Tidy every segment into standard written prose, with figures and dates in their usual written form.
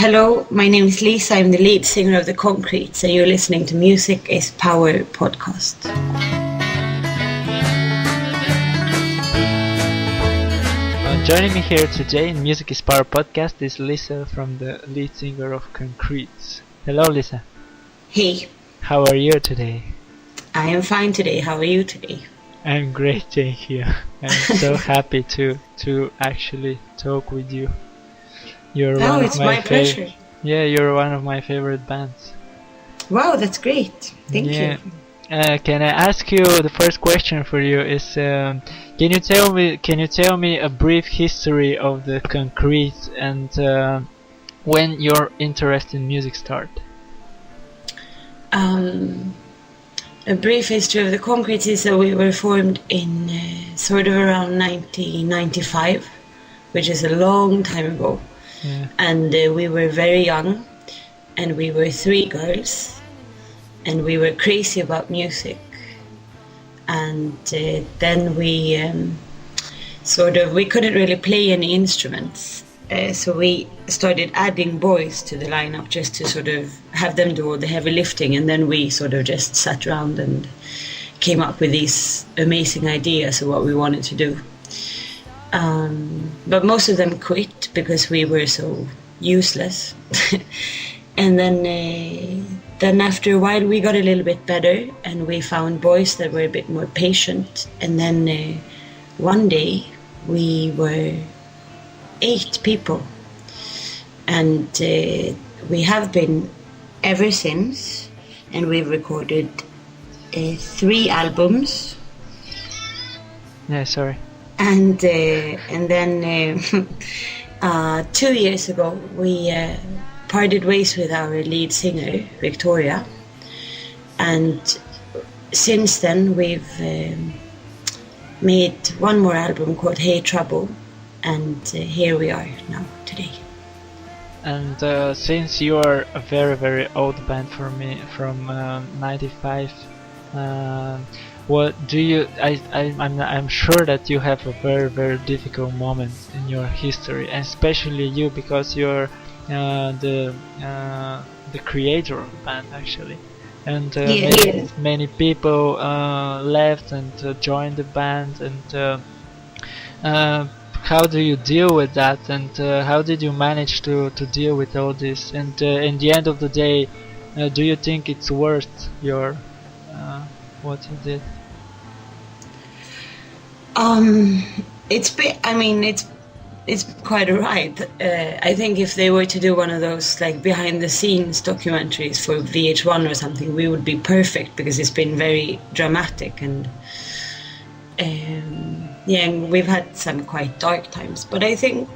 Hello, my name is Lisa. I'm the lead singer of the Concretes, and you're listening to Music is Power podcast. Joining me here today in Music is Power podcast is Lisa from the lead singer of Concretes. Hello, Lisa. Hey, How are you today? I am fine today. How are you today? I'm great, thank you. I'm so happy to actually talk with you. You're Oh, one it's of my my pleasure. Yeah, you're one of my favorite bands. Wow, that's great. Thank Yeah. you. Can I ask you, the first question for you is, can you tell me a brief history of the Concrete and when your interest in music started? A brief history of the Concretes is that we were formed in sort of around 1995, which is a long time ago. Yeah. And we were very young, and we were three girls, and we were crazy about music. And then we we couldn't really play any instruments, so we started adding boys to the lineup just to sort of have them do all the heavy lifting, and then we sort of just sat around and came up with these amazing ideas of what we wanted to do. But most of them quit because we were so useless. And then after a while we got a little bit better, and we found boys that were a bit more patient. And then one day we were 8 people, and we have been ever since, and we've recorded 3 albums. Yeah, sorry. And then 2 years ago we parted ways with our lead singer Victoria, and since then we've made one more album called Hey Trouble, and here we are now today. And since you are a very very old band for me, from 95, what do you? I'm sure that you have a very very difficult moment in your history, and especially you, because you're the creator of the band actually, and many people left and joined the band, and how do you deal with that, and how did you manage to deal with all this, and in the end of the day, do you think it's worth your what you did? It's quite a ride. I think if they were to do one of those like behind the scenes documentaries for VH1 or something, we would be perfect, because it's been very dramatic, and and we've had some quite dark times. But I think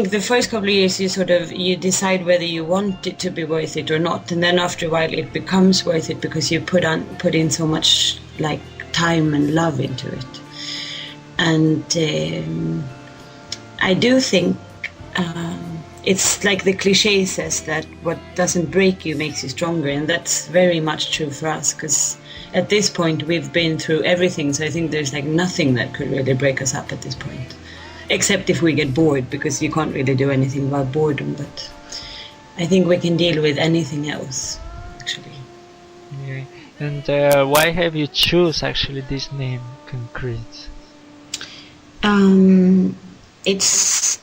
the first couple of years you decide whether you want it to be worth it or not, and then after a while it becomes worth it because you put in so much like time and love into it. And I do think it's like the cliche says that what doesn't break you makes you stronger, and that's very much true for us, because at this point we've been through everything, so I think there's like nothing that could really break us up at this point. Except if we get bored, because you can't really do anything about boredom. But I think we can deal with anything else, actually. Yeah. And why have you choose actually this name, Concrete? It's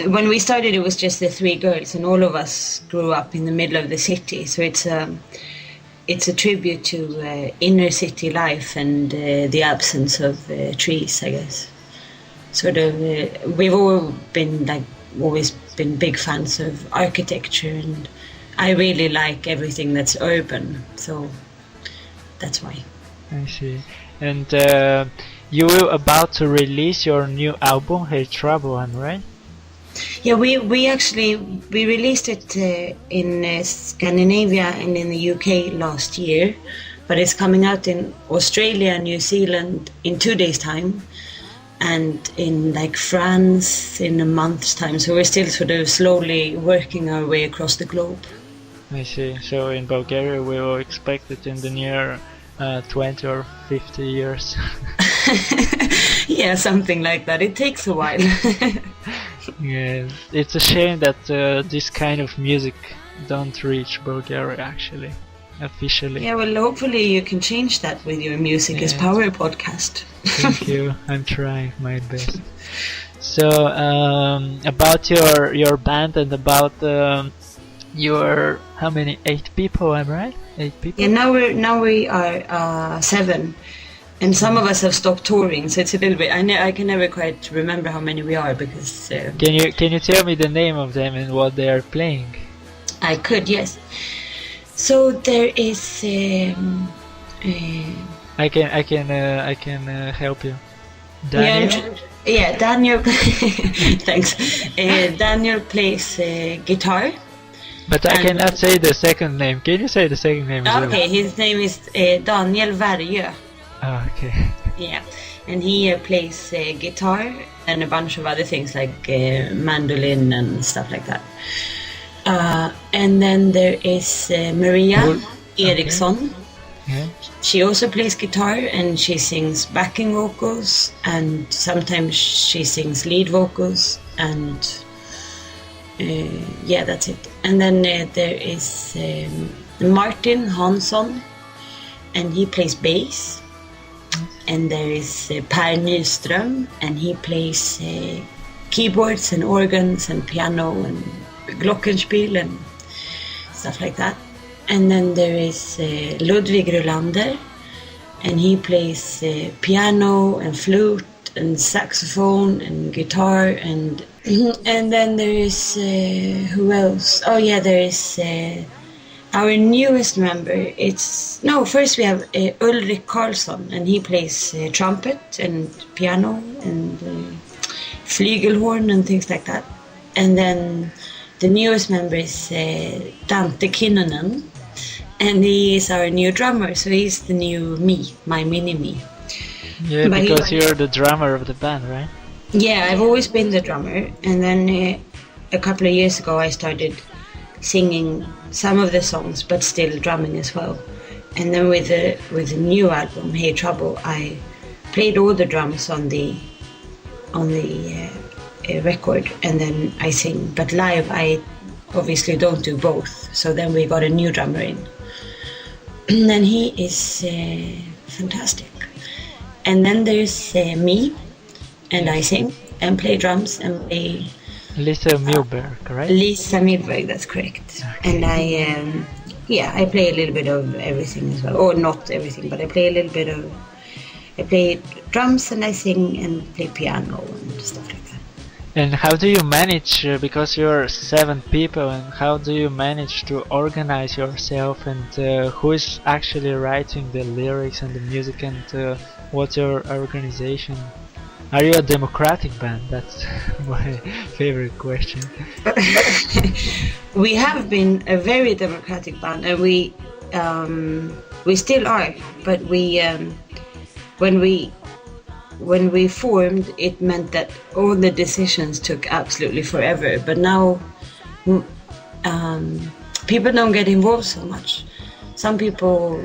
when we started, it was just the 3 girls, and all of us grew up in the middle of the city. So it's a tribute to inner city life and the absence of trees, I guess. We've always been big fans of architecture, and I really like everything that's urban, so that's why. I see. And you were about to release your new album, Hey Trouble, right? Yeah, we released it in Scandinavia and in the UK last year, but it's coming out in Australia and New Zealand in 2 days' time, and in like France in a month's time. So we're still sort of slowly working our way across the globe. I see. So in Bulgaria we will expect it in the near 20 or 50 years. Yeah, something like that. It takes a while. Yes, it's a shame that this kind of music don't reach Bulgaria actually, officially. Yeah, well, hopefully you can change that with your Music is Yeah. Power podcast. Thank you. I'm trying my best. So about your band and about your how many 8 people? I'm right? 8 people. Yeah, now we are 7, and some of us have stopped touring, so it's a little bit. I can never quite remember how many we are because Can you tell me the name of them and what they are playing? I could, yes. So there is. I can help you. Daniel? Yeah, Daniel. Thanks. Daniel plays guitar. But I cannot say the second name. Can you say the second name as well? Okay, his name is Daniel Värjö. Oh, okay. Yeah, and he plays guitar and a bunch of other things like mandolin and stuff like that. And then there is Maria Eriksson. Yeah. She also plays guitar and she sings backing vocals, and sometimes she sings lead vocals, and yeah, that's it. And then there is Martin Hansson, and he plays bass. And there is Per Nyström, and he plays keyboards and organs and piano and glockenspiel and stuff like that. And then there is Ludwig Rolander, and he plays piano and flute and saxophone and guitar, and then there is who else? Oh yeah, there is our newest member. First we have Ulrik Karlsson, and he plays trumpet and piano and flygelhorn and things like that. And then the newest member is Dante Kinnunen, and he is our new drummer, so he's the new me, my mini-me. Yeah, But because you're the drummer of the band, right? Yeah, I've always been the drummer, and then a couple of years ago I started singing some of the songs, but still drumming as well. And then with the new album, Hey Trouble, I played all the drums on the record, and then I sing. But live, I obviously don't do both. So then we got a new drummer in, and then he is fantastic. And then there's me, and I sing and play drums and play. Lisa Milberg, correct? Lisa Milberg, that's correct. Okay. And I play a little bit of everything as well, or not everything, but I play a little bit of. I play drums and I sing and play piano and stuff like that. And how do you manage, because you're 7 people, and how do you manage to organize yourself, and who is actually writing the lyrics and the music, and what's your organization? Are you a democratic band? That's my favorite question. We have been a very democratic band, and we still are, but when we formed, it meant that all the decisions took absolutely forever. But now people don't get involved so much. Some people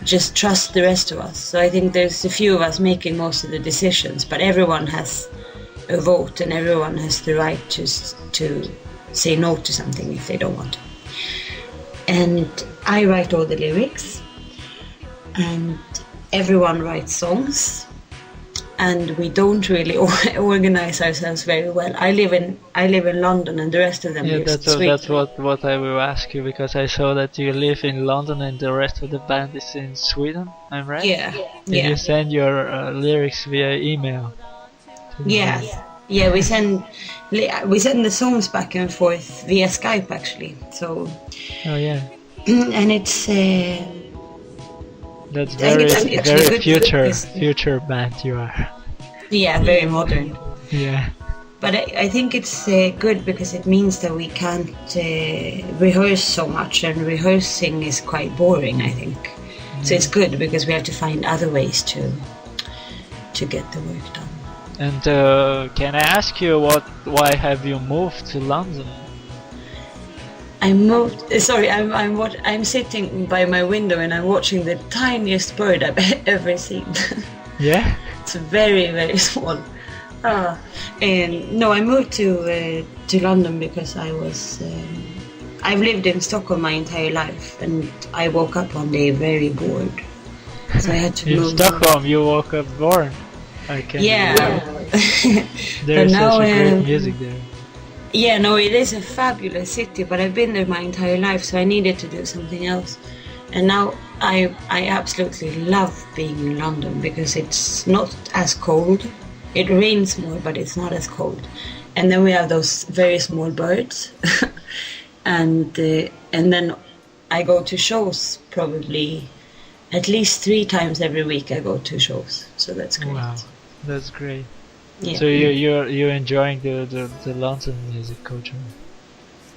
just trust the rest of us. So I think there's a few of us making most of the decisions, but everyone has a vote and everyone has the right to say no to something if they don't want to. And I write all the lyrics, and everyone writes songs, and we don't really organize ourselves very well. I live in London, and the rest of them live in Sweden. That's what I will ask you, because I saw that you live in London and the rest of the band is in Sweden. I'm right? Yeah. And you send your lyrics via email. Yeah. Yeah, we send the songs back and forth via Skype actually. So. Oh yeah. And it's. That's very future band you are. Yeah, very modern. Yeah. But I think it's good because it means that we can't rehearse so much, and rehearsing is quite boring, I think. So it's good because we have to find other ways to get the work done. And can I ask you why have you moved to London? I moved. Sorry, I'm sitting by my window and I'm watching the tiniest bird I've ever seen. Yeah. It's very, very small. And no, I moved to London because I've lived in Stockholm my entire life, and I woke up one day very bored, so I had to In move. Stockholm, you woke up bored. I can't Yeah. believe there's But now, such a great music there. Yeah, no, it is a fabulous city, but I've been there my entire life, so I needed to do something else. And now I absolutely love being in London because it's not as cold. It rains more, but it's not as cold. And then we have those very small birds, and then I go to shows probably at least 3 times every week. I go to shows, so that's great. Wow, that's great. Yeah. So you're enjoying the London music culture.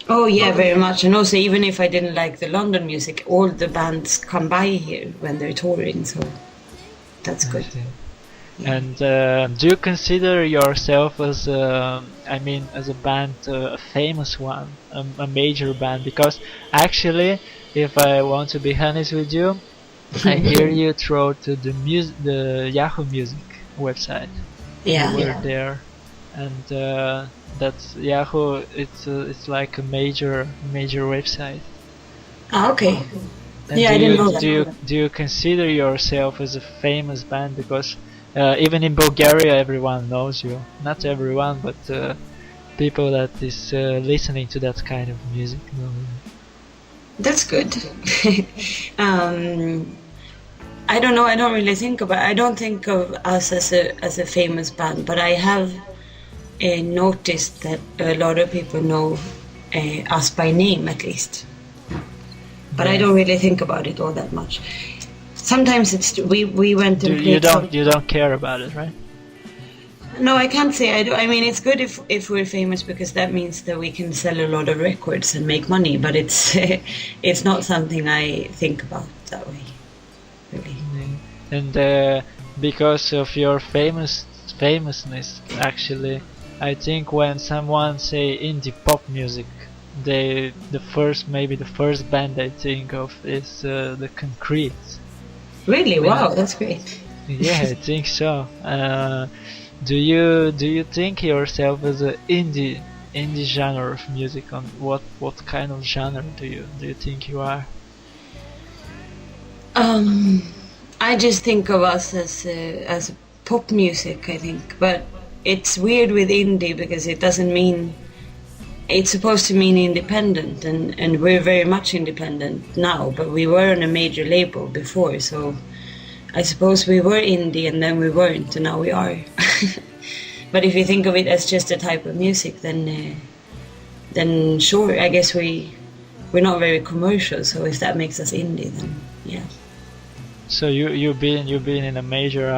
Oh yeah, very much. And also, even if I didn't like the London music, all the bands come by here when they're touring, so that's I good. see. Yeah. And do you consider yourself as as a band, a famous one, a major band? Because actually, if I want to be honest with you, I hear you through to the Yahoo Music website. Yeah. You were there, and that's Yahoo. It's like a major website. Ah, okay. And Yeah, I didn't know that. do you consider yourself as a famous band? Because even in Bulgaria, everyone knows you. Not everyone, but people that is listening to that kind of music know you. That's good. I don't know. I don't really think about. I don't think of us as a famous band, but I have noticed that a lot of people know us by name, at least. But I don't really think about it all that much. Sometimes we went and played. You don't care about it, right? No, I can't say I do. I mean, it's good if we're famous because that means that we can sell a lot of records and make money. But it's not something I think about that way, really. And because of your famousness, actually, I think when someone say indie pop music, the first band they think of is the Concretes. Really? Wow, that's great. Yeah, I think so. Do you think yourself as an indie genre of music? On what kind of genre do you think you are? I just think of us as pop music, I think. But it's weird with indie because it doesn't mean. It's supposed to mean independent, and we're very much independent now, but we were on a major label before, so I suppose we were indie and then we weren't, and now we are. But if you think of it as just a type of music, then sure, I guess we're not very commercial, so if that makes us indie, then yeah. So you've been in a major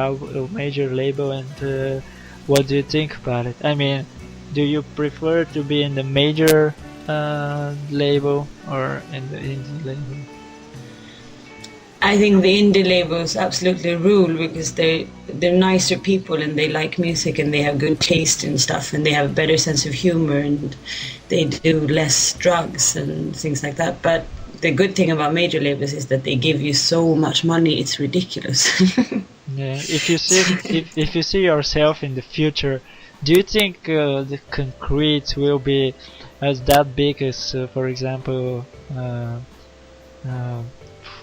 label, and what do you think about it? I mean, do you prefer to be in the major label or in the indie label? I think the indie labels absolutely rule because they're nicer people and they like music and they have good taste and stuff and they have a better sense of humor and they do less drugs and things like that. But the good thing about major labels is that they give you so much money, it's ridiculous. Yeah, if you see yourself in the future, do you think the Concrete will be as that big as, for example,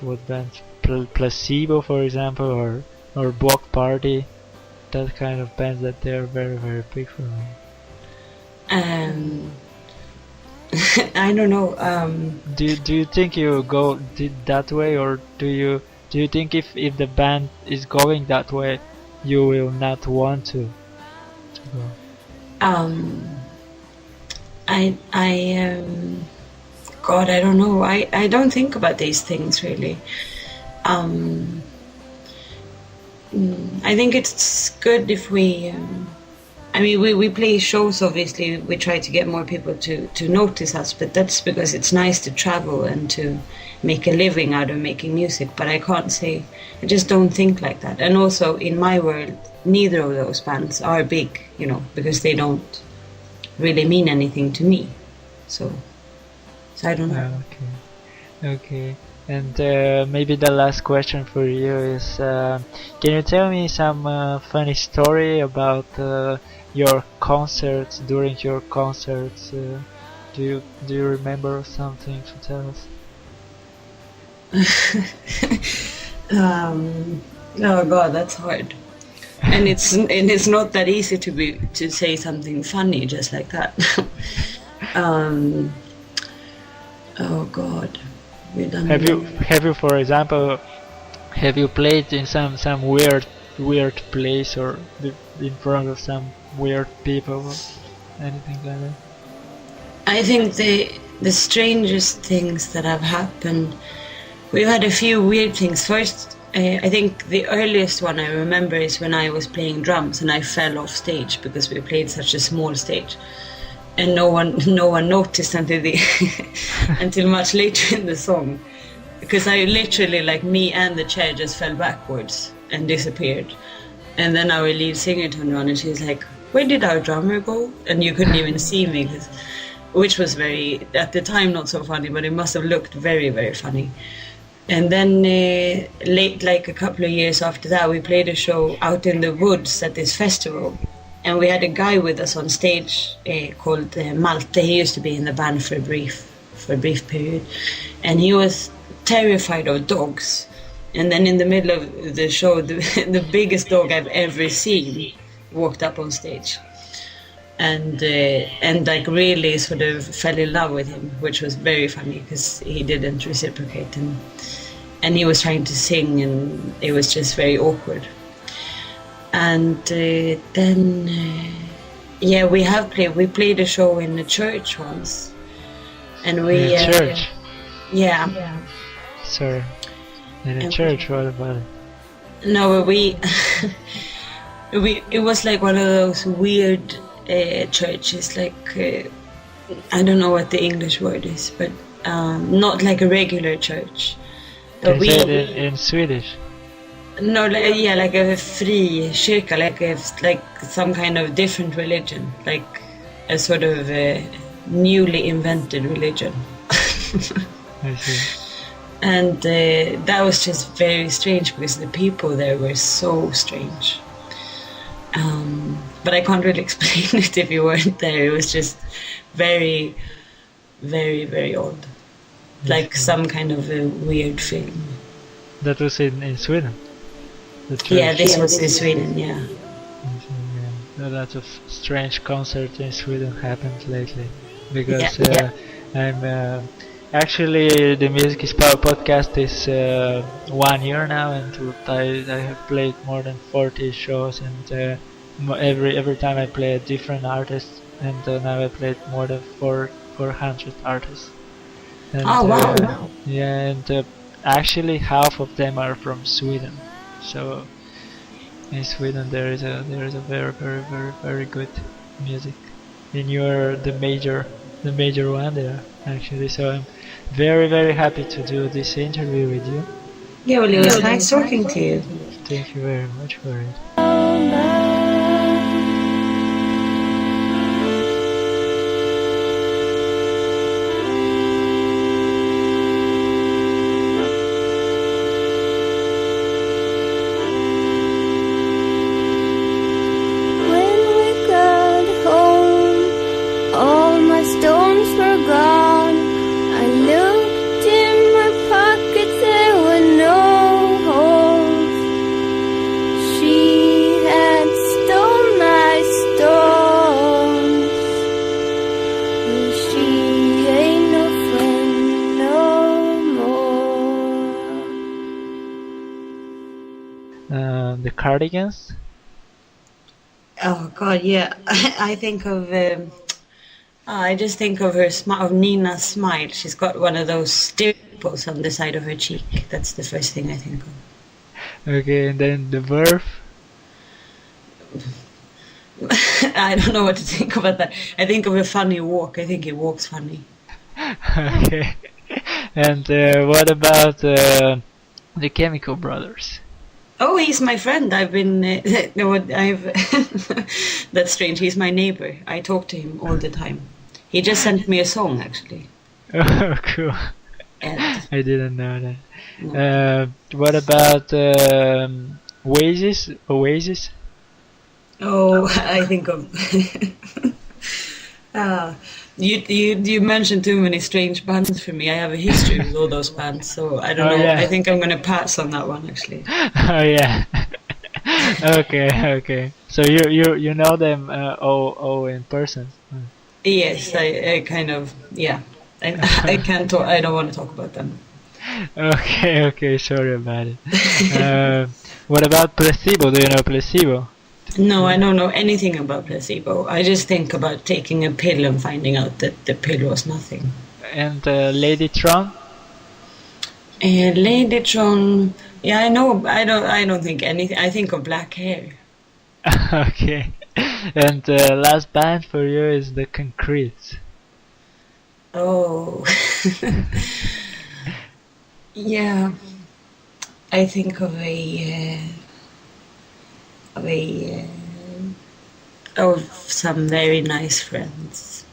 what band? Placebo, for example, or Block Party, that kind of bands that they're very, very big for me. I don't know. Do you think you go that way, or do you think if the band is going that way, you will not want to go? God, I don't know. I don't think about these things really. I think it's good if we we play shows, obviously we try to get more people to notice us, but that's because it's nice to travel and to make a living out of making music. But I just don't think like that. And also in my world, neither of those bands are big, because they don't really mean anything to me. So I don't know. Okay. And maybe the last question for you is, can you tell me some funny story about your concerts, during your concerts? Do you remember something to tell us? Oh God, that's hard. And it's not that easy to say something funny just like that. um, oh God, we done. Have you, for example, have you played in some weird place, or in front of some weird people, or anything like that? I think the strangest things that have happened. We've had a few weird things. First, I think the earliest one I remember is when I was playing drums and I fell off stage because we played such a small stage, and no one noticed until until much later in the song, because I literally, like, me and the chair just fell backwards and disappeared, and then our lead singer turned around and she's like, "Where did our drummer go?" And you couldn't even see me, which was very, at the time, not so funny, but it must have looked very, very funny. And then late, like a couple of years after that, we played a show out in the woods at this festival. And we had a guy with us on stage called Malte. He used to be in the band for a brief period. And he was terrified of dogs. And then in the middle of the show, the biggest dog I've ever seen walked up on stage. And like really sort of fell in love with him, which was very funny because he didn't reciprocate, and he was trying to sing, and it was just very awkward. And then we played a show in a church once, and we in a church. Yeah. Sorry, in a church. What about it? No, it was like one of those weird churches, like I don't know what the English word is, but not like a regular church. Can you say it in Swedish? No, like a free kyrka, like some kind of different religion, like a sort of newly invented religion. I see. And that was just very strange because the people there were so strange. But I can't really explain it if you weren't there. It was just very, very, very odd. Like some kind of a weird film. That was in Sweden? Yeah, this was in Sweden, yeah. A lot of strange concerts in Sweden happened lately. Because I'm... actually, the Music is Power podcast is 1 year now, and I have played more than 40 shows, and every time I play a different artist, and now I played more than 400 artists. And, oh wow! Yeah, and actually half of them are from Sweden. So in Sweden there is a very, very, very, very good music. And you're the major one there, actually. So I'm very, very happy to do this interview with you. Yeah, well, it was nice talking to you. Thank you very much for it. The Cardigans? Oh God, yeah. I think of I just think of her of Nina's smile. She's got one of those dimples on the side of her cheek. That's the first thing I think of. Okay, and then the verb? I don't know what to think about that. I think of a funny walk. I think he walks funny. Okay. And what about the Chemical Brothers? Oh, he's my friend. I've been. That's strange. He's my neighbor. I talk to him all the time. He just sent me a song, actually. Oh, cool. End. I didn't know that. No. What about Oasis? Oasis? Oh, I think of. Ah, you mentioned too many strange bands for me. I have a history with all those bands, so I don't Oh know. I yeah. think I'm gonna pass on that one actually. Oh yeah. Okay, okay. So you know them all in person. Yes, I kind of yeah. I can't talk. I don't want to talk about them. Okay, okay. Sorry about it. What about placebo? Do you know placebo? No, I don't know anything about placebo. I just think about taking a pill and finding out that the pill was nothing. And Ladytron? Ladytron, yeah, I know. I don't think anything. I think of black hair. Okay. And last band for you is the Concretes. Oh, yeah. I think of some very nice friends.